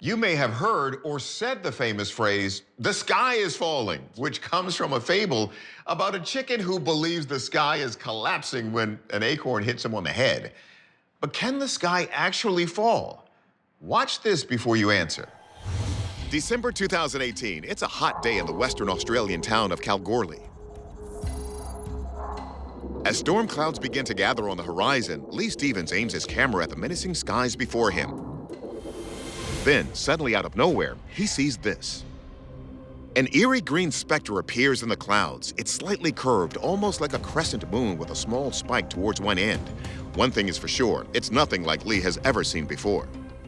You may have heard or said the famous phrase, "the sky is falling," which comes from a fable about a chicken who believes the sky is collapsing when an acorn hits him on the head. But can the sky actually fall? Watch this before you answer. December 2018, it's a hot day in the Western Australian town of Kalgoorlie. As storm clouds begin to gather on the horizon, Lee Stevens aims his camera at the menacing skies before him. Then, suddenly out of nowhere, he sees this. An eerie green specter appears in the clouds. It's slightly curved, almost like a crescent moon with a small spike towards one end. One thing is for sure, it's nothing like Lee has ever seen before.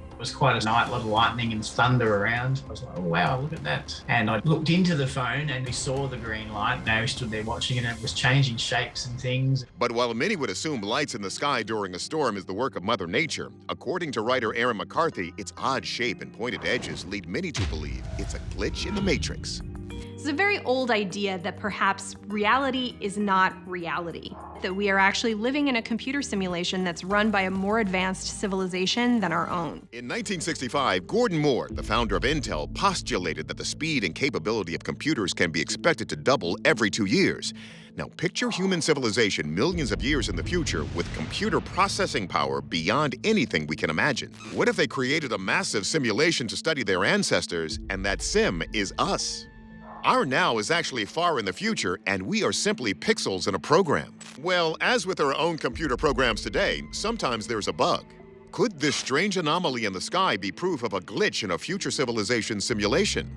It was quite a night, a lot of lightning and thunder around. I was like, oh wow, look at that. And I looked into the phone and we saw the green light. Now we stood there watching it and it was changing shapes and things. But while many would assume lights in the sky during a storm is the work of Mother Nature, according to writer Aaron McCarthy, its odd shape and pointed edges lead many to believe it's a glitch in the Matrix. It's a very old idea that perhaps reality is not reality, that we are actually living in a computer simulation that's run by a more advanced civilization than our own. In 1965, Gordon Moore, the founder of Intel, postulated that the speed and capability of computers can be expected to double every 2 years. Now picture human civilization millions of years in the future with computer processing power beyond anything we can imagine. What if they created a massive simulation to study their ancestors, and that sim is us? Our now is actually far in the future, and we are simply pixels in a program. Well, as with our own computer programs today, sometimes there's a bug. Could this strange anomaly in the sky be proof of a glitch in a future civilization simulation?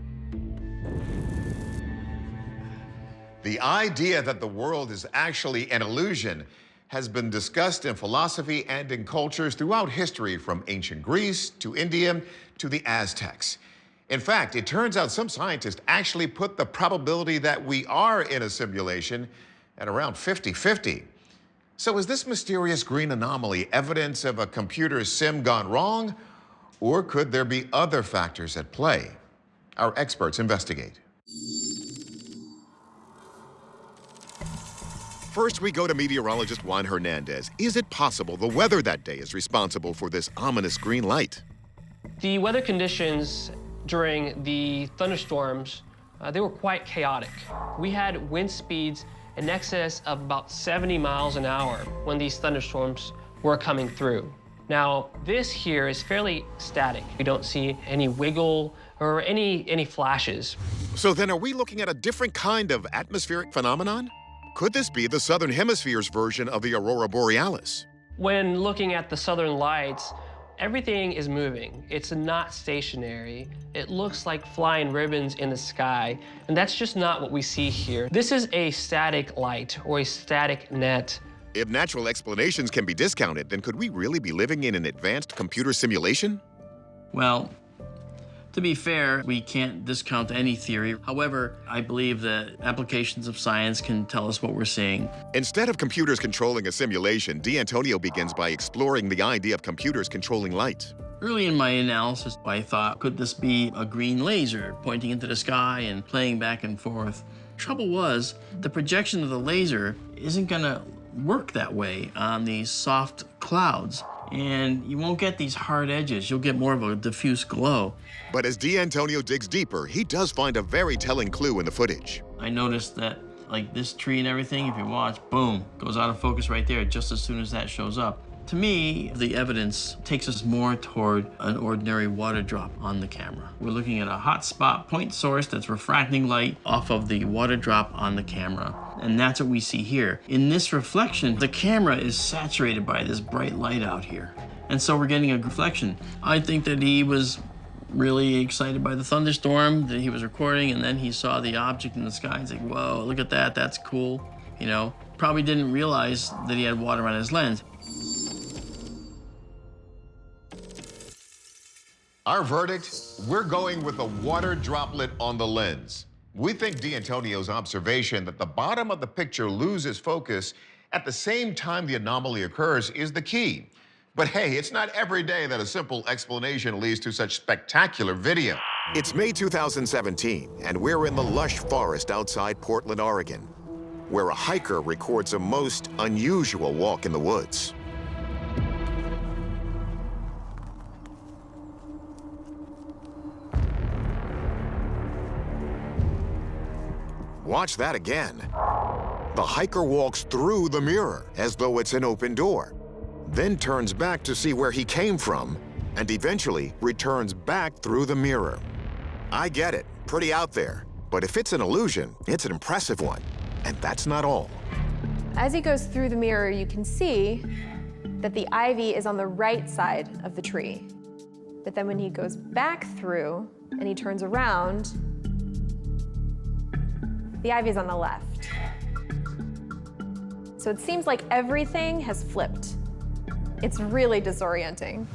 The idea that the world is actually an illusion has been discussed in philosophy and in cultures throughout history, from ancient Greece to India to the Aztecs. In fact, it turns out some scientists actually put the probability that we are in a simulation at around 50-50. So is this mysterious green anomaly evidence of a computer sim gone wrong? Or could there be other factors at play? Our experts investigate. First, we go to meteorologist Juan Hernandez. Is it possible the weather that day is responsible for this ominous green light? The weather conditions during the thunderstorms, they were quite chaotic. We had wind speeds in excess of about 70 miles an hour when these thunderstorms were coming through. Now, this here is fairly static. We don't see any wiggle or any flashes. So then are we looking at a different kind of atmospheric phenomenon? Could this be the Southern Hemisphere's version of the Aurora Borealis? When looking at the southern lights, everything is moving. It's not stationary. It looks like flying ribbons in the sky, and that's just not what we see here. This is a static light or a static net. If natural explanations can be discounted, then could we really be living in an advanced computer simulation? Well, to be fair, we can't discount any theory. However, I believe that applications of science can tell us what we're seeing. Instead of computers controlling a simulation, D'Antonio begins by exploring the idea of computers controlling light. Early in my analysis, I thought, could this be a green laser pointing into the sky and playing back and forth? Trouble was, the projection of the laser isn't gonna work that way on these soft clouds. And you won't get these hard edges. You'll get more of a diffuse glow. But as D'Antonio digs deeper, he does find a very telling clue in the footage. I noticed that, like this tree and everything, if you watch, boom, goes out of focus right there just as soon as that shows up. To me, the evidence takes us more toward an ordinary water drop on the camera. We're looking at a hot spot point source that's refracting light off of the water drop on the camera. And that's what we see here. In this reflection, the camera is saturated by this bright light out here. And so we're getting a reflection. I think that he was really excited by the thunderstorm that he was recording, and then he saw the object in the sky and said, whoa, look at that, that's cool. You know, probably didn't realize that he had water on his lens. Our verdict, we're going with a water droplet on the lens. We think D'Antonio's observation that the bottom of the picture loses focus at the same time the anomaly occurs is the key. But hey, it's not every day that a simple explanation leads to such spectacular video. It's May 2017, and we're in the lush forest outside Portland, Oregon, where a hiker records a most unusual walk in the woods. Watch that again. The hiker walks through the mirror as though it's an open door, then turns back to see where he came from, and eventually returns back through the mirror. I get it, pretty out there, but if it's an illusion, it's an impressive one. And that's not all. As he goes through the mirror, you can see that the ivy is on the right side of the tree. But then when he goes back through and he turns around, the ivy is on the left. So it seems like everything has flipped. It's really disorienting.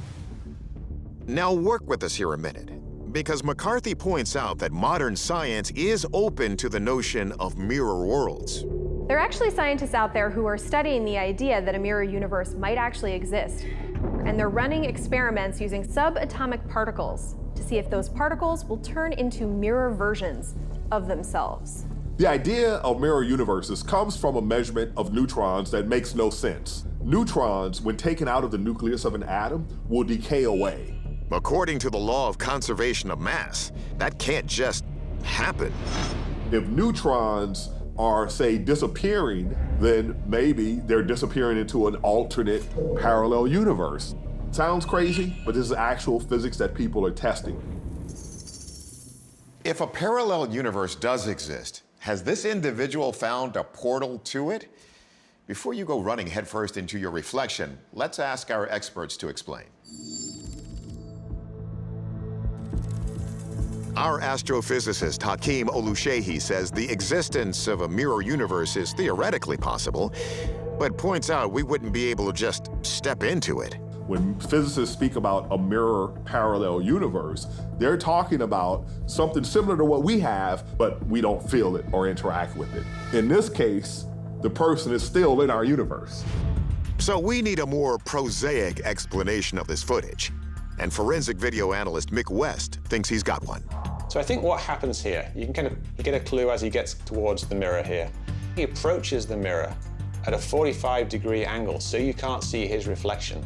Now work with us here a minute, because McCarthy points out that modern science is open to the notion of mirror worlds. There are actually scientists out there who are studying the idea that a mirror universe might actually exist. And they're running experiments using subatomic particles to see if those particles will turn into mirror versions of themselves. The idea of mirror universes comes from a measurement of neutrons that makes no sense. Neutrons, when taken out of the nucleus of an atom, will decay away. According to the law of conservation of mass, that can't just happen. If neutrons are, say, disappearing, then maybe they're disappearing into an alternate parallel universe. Sounds crazy, but this is actual physics that people are testing. If a parallel universe does exist, has this individual found a portal to it? Before you go running headfirst into your reflection, let's ask our experts to explain. Our astrophysicist Hakeem Oluseyi says the existence of a mirror universe is theoretically possible, but points out we wouldn't be able to just step into it. When physicists speak about a mirror parallel universe, they're talking about something similar to what we have, but we don't feel it or interact with it. In this case, the person is still in our universe. So we need a more prosaic explanation of this footage. And forensic video analyst Mick West thinks he's got one. So I think what happens here, you get a clue as he gets towards the mirror here. He approaches the mirror at a 45-degree angle, so you can't see his reflection.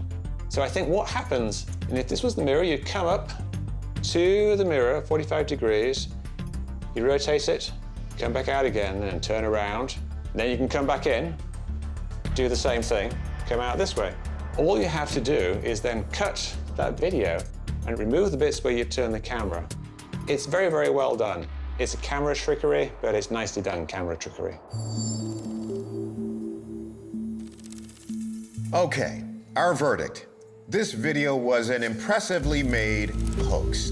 So I think what happens, and if this was the mirror, you'd come up to the mirror, 45 degrees, you rotate it, come back out again, and turn around. And then you can come back in, do the same thing, come out this way. All you have to do is then cut that video and remove the bits where you turn the camera. It's very, very well done. It's a camera trickery, but it's nicely done camera trickery. Okay, our verdict. This video was an impressively made hoax.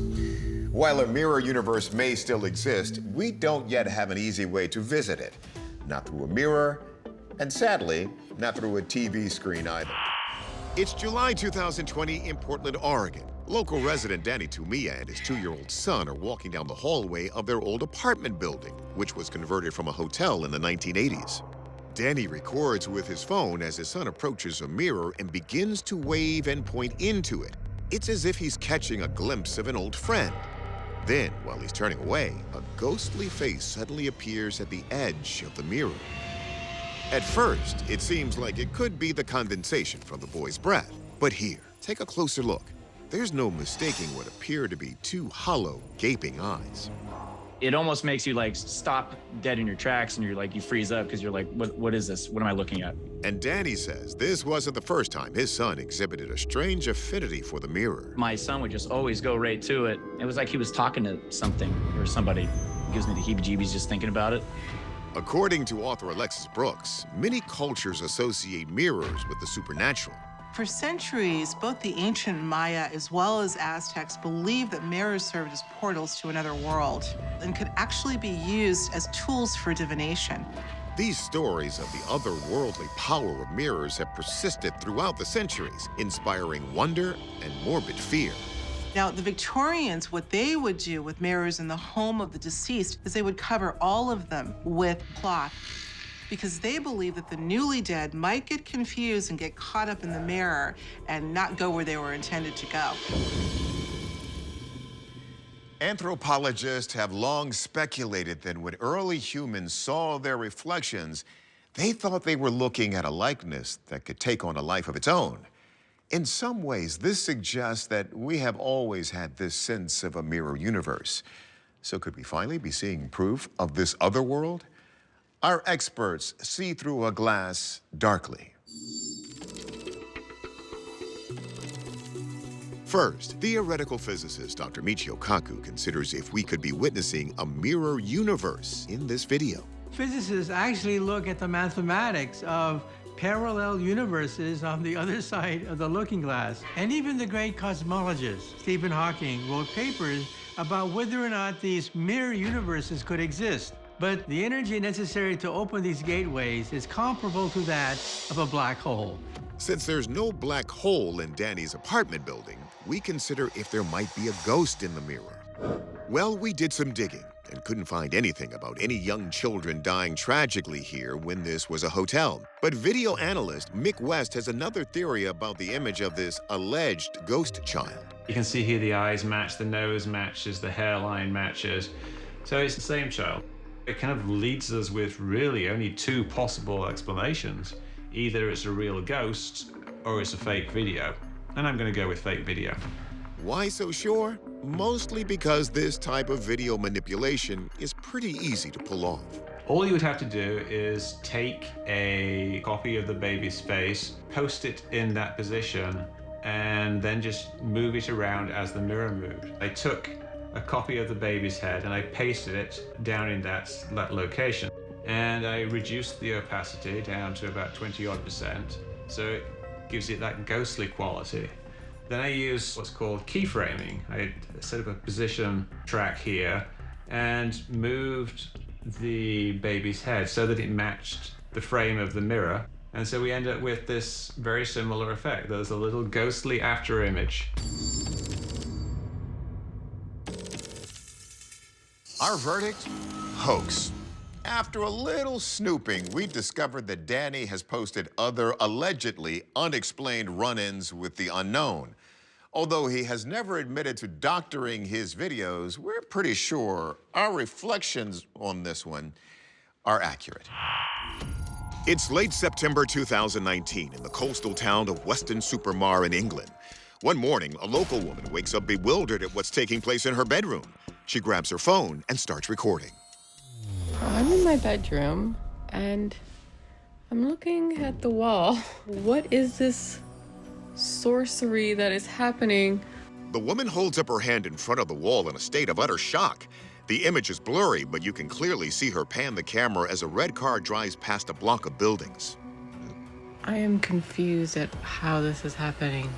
While a mirror universe may still exist, we don't yet have an easy way to visit it. Not through a mirror, and sadly, not through a TV screen either. It's July 2020 in Portland, Oregon. Local resident Danny Tumia and his 2-year-old son are walking down the hallway of their old apartment building, which was converted from a hotel in the 1980s. Danny records with his phone as his son approaches a mirror and begins to wave and point into it. It's as if he's catching a glimpse of an old friend. Then, while he's turning away, a ghostly face suddenly appears at the edge of the mirror. At first, it seems like it could be the condensation from the boy's breath. But here, take a closer look. There's no mistaking what appear to be 2 hollow, gaping eyes. It almost makes you like stop dead in your tracks and you freeze up because you're like, what is this? What am I looking at? And Danny says this wasn't the first time his son exhibited a strange affinity for the mirror. My son would just always go right to it. It was like he was talking to something or somebody. It gives me the heebie-jeebies just thinking about it. According to author Alexis Brooks, many cultures associate mirrors with the supernatural. For centuries, both the ancient Maya as well as Aztecs believed that mirrors served as portals to another world and could actually be used as tools for divination. These stories of the otherworldly power of mirrors have persisted throughout the centuries, inspiring wonder and morbid fear. Now, the Victorians, what they would do with mirrors in the home of the deceased is they would cover all of them with cloth, because they believed that the newly dead might get confused and get caught up in the mirror and not go where they were intended to go. Anthropologists have long speculated that when early humans saw their reflections, they thought they were looking at a likeness that could take on a life of its own. In some ways, this suggests that we have always had this sense of a mirror universe. So could we finally be seeing proof of this other world? Our experts see through a glass darkly. First, theoretical physicist Dr. Michio Kaku considers if we could be witnessing a mirror universe in this video. Physicists actually look at the mathematics of parallel universes on the other side of the looking glass. And even the great cosmologist, Stephen Hawking, wrote papers about whether or not these mirror universes could exist. But the energy necessary to open these gateways is comparable to that of a black hole. Since there's no black hole in Danny's apartment building, we consider if there might be a ghost in the mirror. Well, we did some digging and couldn't find anything about any young children dying tragically here when this was a hotel. But video analyst Mick West has another theory about the image of this alleged ghost child. You can see here the eyes match, the nose matches, the hairline matches. So it's the same child. It kind of leads us with really only two possible explanations. Either it's a real ghost or it's a fake video. And I'm going to go with fake video. Why so sure? Mostly because this type of video manipulation is pretty easy to pull off. All you would have to do is take a copy of the baby's face, post it in that position, and then just move it around as the mirror moved. I took a copy of the baby's head and I pasted it down in that location. And I reduced the opacity down to about 20-odd%, so it gives it that ghostly quality. Then I use what's called keyframing. I set up a position track here and moved the baby's head so that it matched the frame of the mirror. And so we end up with this very similar effect. There's a little ghostly after image. Our verdict? Hoax. After a little snooping, we discovered that Danny has posted other allegedly unexplained run-ins with the unknown. Although he has never admitted to doctoring his videos, we're pretty sure our reflections on this one are accurate. It's late September 2019 in the coastal town of Weston-super-Mare in England. One morning, a local woman wakes up bewildered at what's taking place in her bedroom. She grabs her phone and starts recording. I'm in my bedroom, and I'm looking at the wall. What is this sorcery that is happening? The woman holds up her hand in front of the wall in a state of utter shock. The image is blurry, but you can clearly see her pan the camera as a red car drives past a block of buildings. I am confused at how this is happening.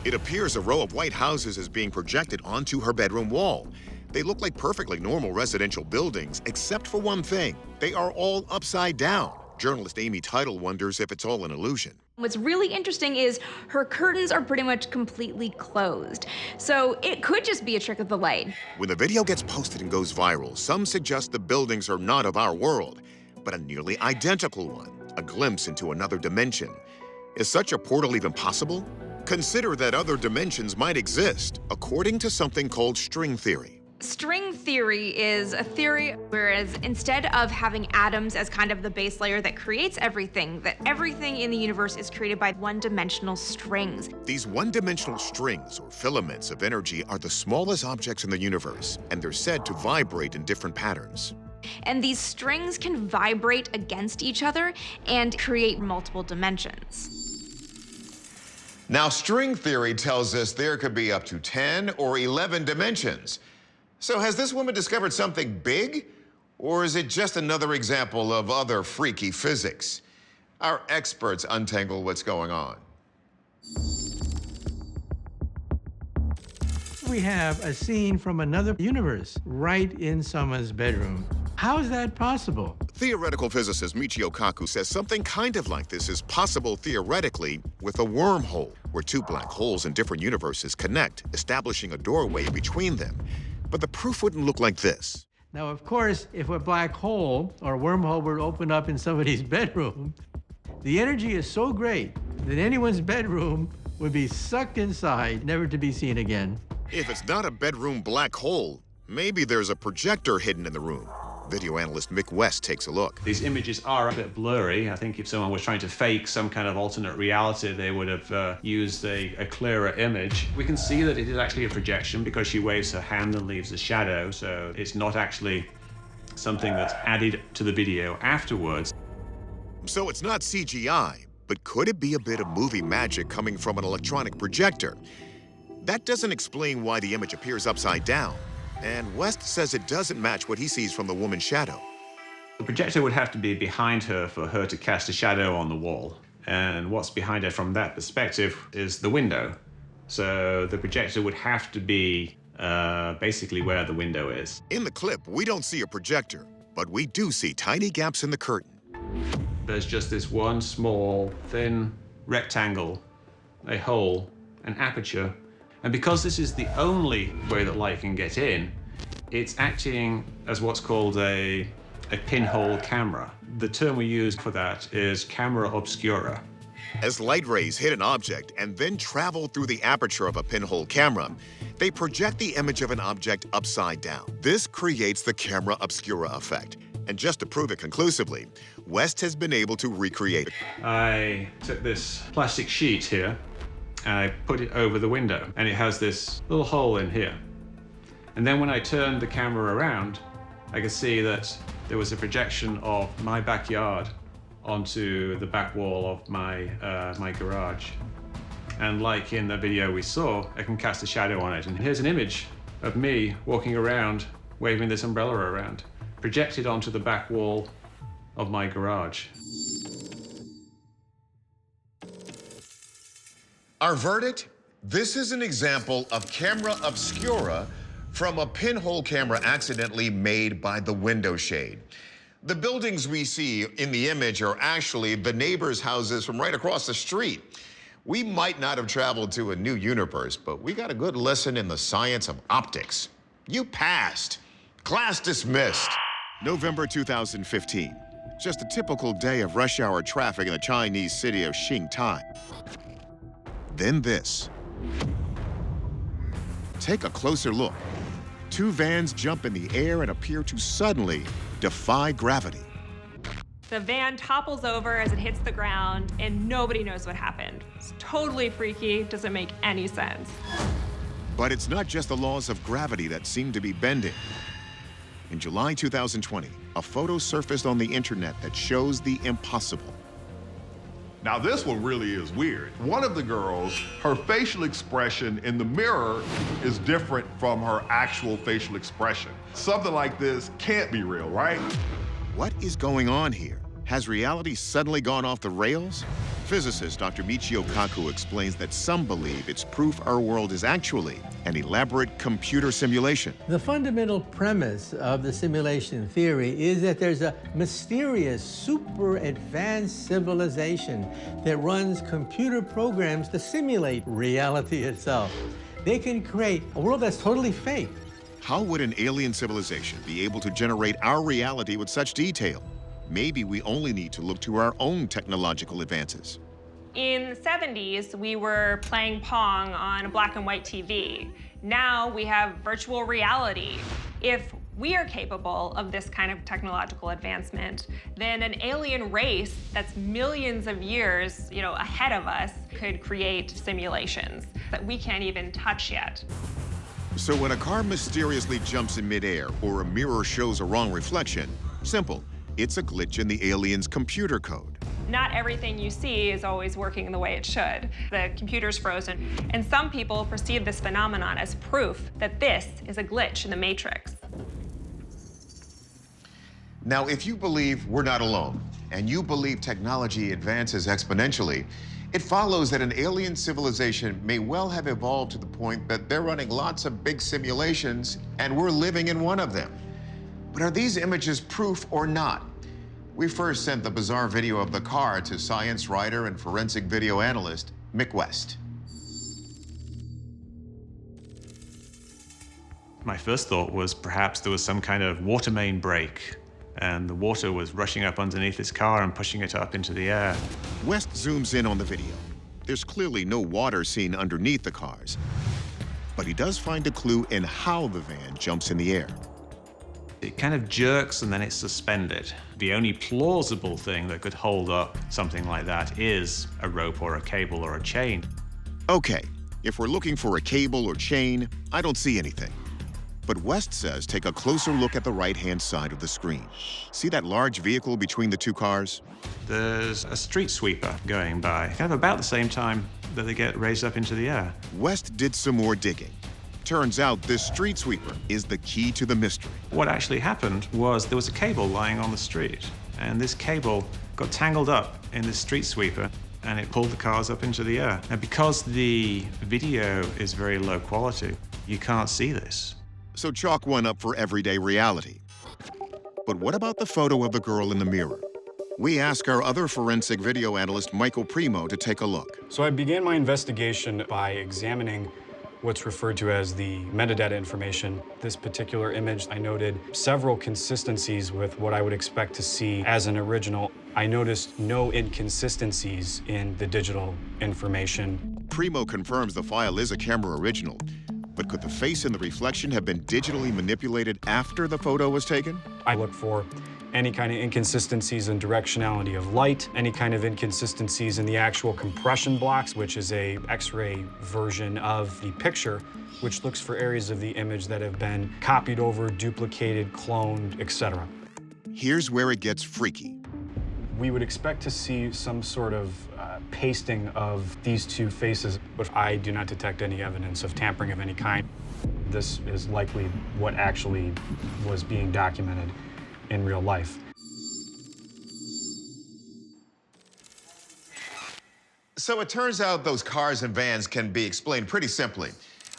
It appears a row of white houses is being projected onto her bedroom wall. They look like perfectly normal residential buildings, except for one thing. They are all upside down. Journalist Amy Teitel wonders if it's all an illusion. What's really interesting is her curtains are pretty much completely closed. So it could just be a trick of the light. When the video gets posted and goes viral, some suggest the buildings are not of our world, but a nearly identical one, a glimpse into another dimension. Is such a portal even possible? Consider that other dimensions might exist, according to something called string theory. String theory is a theory whereas instead of having atoms as kind of the base layer that creates everything, that everything in the universe is created by one-dimensional strings. These one-dimensional strings, or filaments of energy, are the smallest objects in the universe, and they're said to vibrate in different patterns. And these strings can vibrate against each other and create multiple dimensions. Now, string theory tells us there could be up to 10 or 11 dimensions. So has this woman discovered something big, or is it just another example of other freaky physics? Our experts untangle what's going on. We have a scene from another universe right in someone's bedroom. How is that possible? Theoretical physicist Michio Kaku says something kind of like this is possible theoretically with a wormhole, where two black holes in different universes connect, establishing a doorway between them. But the proof wouldn't look like this. Now, of course, if a black hole or wormhole were to open up in somebody's bedroom, the energy is so great that anyone's bedroom would be sucked inside, never to be seen again. If it's not a bedroom black hole, maybe there's a projector hidden in the room. Video analyst Mick West takes a look. These images are a bit blurry. I think if someone was trying to fake some kind of alternate reality, they would have used a clearer image. We can see that it is actually a projection because she waves her hand and leaves a shadow, so it's not actually something that's added to the video afterwards. So it's not CGI, but could it be a bit of movie magic coming from an electronic projector? That doesn't explain why the image appears upside down, and West says it doesn't match what he sees from the woman's shadow. The projector would have to be behind her for her to cast a shadow on the wall. And what's behind her from that perspective is the window. So the projector would have to be basically where the window is. In the clip, we don't see a projector, but we do see tiny gaps in the curtain. There's just this one small, thin rectangle, a hole, an aperture. And because this is the only way that light can get in, it's acting as what's called a pinhole camera. The term we use for that is camera obscura. As light rays hit an object and then travel through the aperture of a pinhole camera, they project the image of an object upside down. This creates the camera obscura effect. And just to prove it conclusively, West has been able to recreate it. I took this plastic sheet here and I put it over the window, and it has this little hole in here. And then when I turned the camera around, I could see that there was a projection of my backyard onto the back wall of my garage. And like in the video we saw, I can cast a shadow on it. And here's an image of me walking around, waving this umbrella around, projected onto the back wall of my garage. Our verdict? This is an example of camera obscura from a pinhole camera accidentally made by the window shade. The buildings we see in the image are actually the neighbors' houses from right across the street. We might not have traveled to a new universe, but we got a good lesson in the science of optics. You passed. Class dismissed. November 2015. Just a typical day of rush hour traffic in the Chinese city of Xingtai. Then this. Take a closer look. Two vans jump in the air and appear to suddenly defy gravity. The van topples over as it hits the ground, and nobody knows what happened. It's totally freaky, doesn't make any sense. But it's not just the laws of gravity that seem to be bending. In July 2020, a photo surfaced on the internet that shows the impossible. Now this one really is weird. One of the girls, her facial expression in the mirror is different from her actual facial expression. Something like this can't be real, right? What is going on here? Has reality suddenly gone off the rails? Physicist Dr. Michio Kaku explains that some believe it's proof our world is actually an elaborate computer simulation. The fundamental premise of the simulation theory is that there's a mysterious, super advanced civilization that runs computer programs to simulate reality itself. They can create a world that's totally fake. How would an alien civilization be able to generate our reality with such detail? Maybe we only need to look to our own technological advances. In the 70s, we were playing Pong on a black and white TV. Now we have virtual reality. If we are capable of this kind of technological advancement, then an alien race that's millions of years, ahead of us could create simulations that we can't even touch yet. So when a car mysteriously jumps in midair or a mirror shows a wrong reflection, simple. It's a glitch in the alien's computer code. Not everything you see is always working the way it should. The computer's frozen, and some people perceive this phenomenon as proof that this is a glitch in the matrix. Now, if you believe we're not alone, and you believe technology advances exponentially, it follows that an alien civilization may well have evolved to the point that they're running lots of big simulations, and we're living in one of them. But are these images proof or not? We first sent the bizarre video of the car to science writer and forensic video analyst, Mick West. My first thought was perhaps there was some kind of water main break, and the water was rushing up underneath his car and pushing it up into the air. West zooms in on the video. There's clearly no water seen underneath the cars, but he does find a clue in how the van jumps in the air. It kind of jerks and then it's suspended. The only plausible thing that could hold up something like that is a rope or a cable or a chain. Okay, if we're looking for a cable or chain, I don't see anything. But West says take a closer look at the right-hand side of the screen. See that large vehicle between the two cars? There's a street sweeper going by, kind of about the same time that they get raised up into the air. West did some more digging. Turns out this street sweeper is the key to the mystery. What actually happened was there was a cable lying on the street, and this cable got tangled up in this street sweeper, and it pulled the cars up into the air. And because the video is very low quality, you can't see this. So chalk one up for everyday reality. But what about the photo of the girl in the mirror? We ask our other forensic video analyst, Michael Primo, to take a look. So I began my investigation by examining what's referred to as the metadata information. This particular image, I noted several consistencies with what I would expect to see as an original. I noticed no inconsistencies in the digital information. Primo confirms the file is a camera original, but could the face in the reflection have been digitally manipulated after the photo was taken? I look for any kind of inconsistencies in directionality of light, any kind of inconsistencies in the actual compression blocks, which is a X-ray version of the picture, which looks for areas of the image that have been copied over, duplicated, cloned, etc. Here's where it gets freaky. We would expect to see some sort of pasting of these two faces, but I do not detect any evidence of tampering of any kind. This is likely what actually was being documented in real life. So it turns out those cars and vans can be explained pretty simply.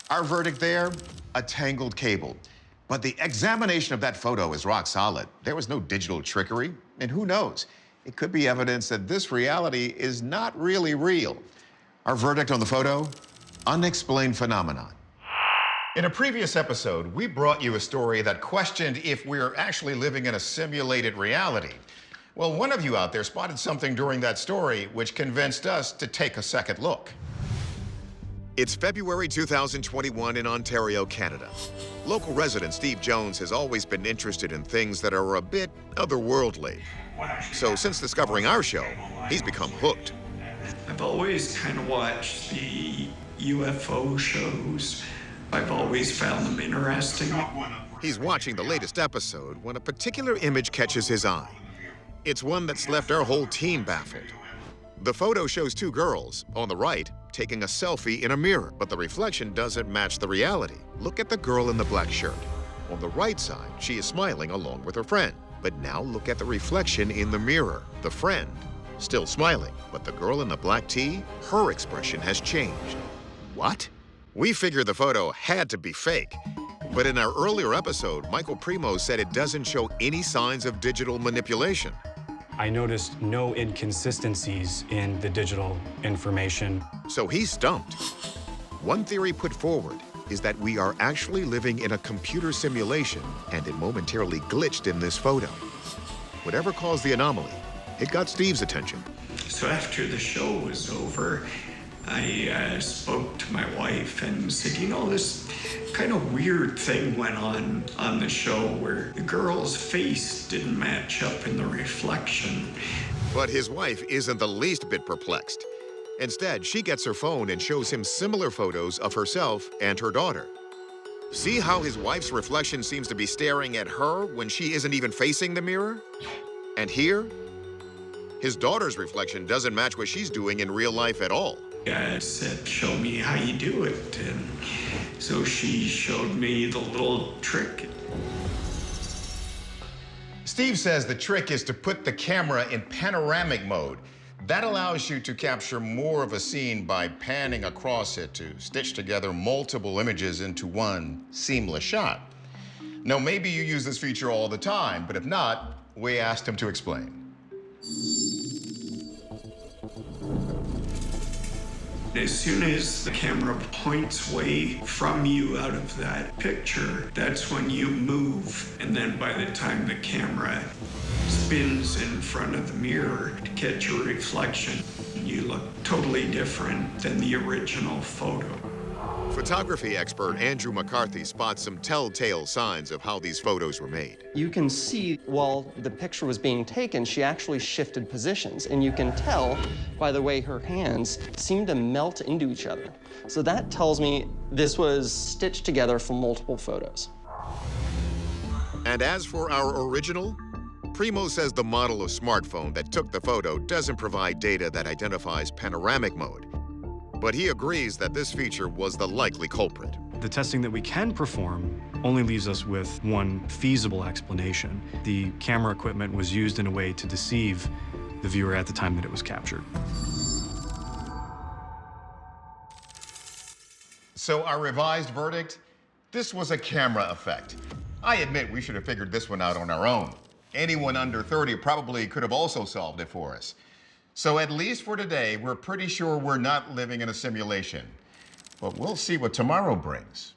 Our verdict there, a tangled cable. But the examination of that photo is rock solid. There was no digital trickery, and who knows? It could be evidence that this reality is not really real. Our verdict on the photo, unexplained phenomenon. In a previous episode, we brought you a story that questioned if we're actually living in a simulated reality. Well, one of you out there spotted something during that story which convinced us to take a second look. It's February 2021 in Ontario, Canada. Local resident Steve Jones has always been interested in things that are a bit otherworldly. So since discovering our show, he's become hooked. I've always kind of watched the UFO shows. I've always found them interesting. He's watching the latest episode when a particular image catches his eye. It's one that's left our whole team baffled. The photo shows two girls, on the right, taking a selfie in a mirror, but the reflection doesn't match the reality. Look at the girl in the black shirt. On the right side, she is smiling along with her friend. But now look at the reflection in the mirror. The friend, still smiling, but the girl in the black tee, her expression has changed. What? We figured the photo had to be fake. But in our earlier episode, Michael Primo said it doesn't show any signs of digital manipulation. I noticed no inconsistencies in the digital information. So he's stumped. One theory put forward is that we are actually living in a computer simulation and it momentarily glitched in this photo. Whatever caused the anomaly, it got Steve's attention. So after the show was over, I spoke to my wife and said, you know, this kind of weird thing went on the show where the girl's face didn't match up in the reflection. But his wife isn't the least bit perplexed. Instead, she gets her phone and shows him similar photos of herself and her daughter. See how his wife's reflection seems to be staring at her when she isn't even facing the mirror? And here, his daughter's reflection doesn't match what she's doing in real life at all. I said, show me how you do it. And so she showed me the little trick. Steve says the trick is to put the camera in panoramic mode. That allows you to capture more of a scene by panning across it to stitch together multiple images into one seamless shot. Now, maybe you use this feature all the time, but if not, we asked him to explain. As soon as the camera points away from you out of that picture, that's when you move. And then by the time the camera spins in front of the mirror to catch your reflection, you look totally different than the original photo. Photography expert Andrew McCarthy spots some telltale signs of how these photos were made. You can see while the picture was being taken, she actually shifted positions, and you can tell by the way her hands seem to melt into each other. So that tells me this was stitched together from multiple photos. And as for our original, Primo says the model of smartphone that took the photo doesn't provide data that identifies panoramic mode. But he agrees that this feature was the likely culprit. The testing that we can perform only leaves us with one feasible explanation. The camera equipment was used in a way to deceive the viewer at the time that it was captured. So our revised verdict? This was a camera effect. I admit we should have figured this one out on our own. Anyone under 30 probably could have also solved it for us. So at least for today, we're pretty sure we're not living in a simulation. But we'll see what tomorrow brings.